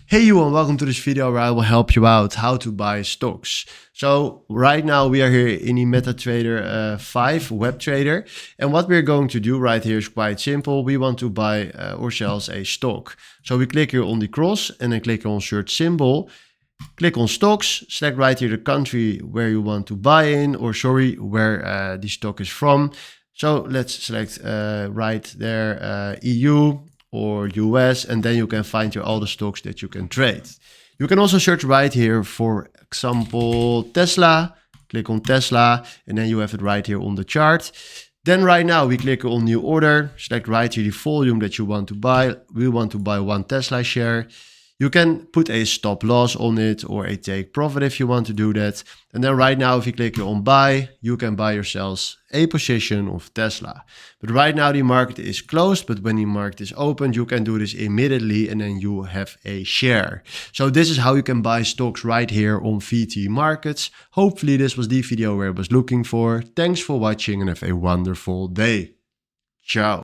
Hey you and welcome to this video where I will help you out how to buy stocks. So right now we are here in the MetaTrader 5 web trader, and what we're going to do right here is quite simple. We want to buy or sell a stock. So we click here on the cross and then click on search symbol. Click on stocks, select right here the country where you want to buy in, or where the stock is from. So let's select right there EU or US, and then you can find here all the stocks that you can trade. You can also search right here, for example, Tesla. Click on Tesla, and then you have it right here on the chart. Then right now we click on new order, select right here the volume that you want to buy. We want to buy 1 Tesla share. You can put a stop loss on it or a take profit if you want to do that. And then right now, if you click on buy, you can buy yourselves a position of Tesla. But right now the market is closed, but when the market is opened, you can do this immediately and then you have a share. So this is how you can buy stocks right here on VT markets. Hopefully this was the video where I was looking for. Thanks for watching and have a wonderful day. Ciao.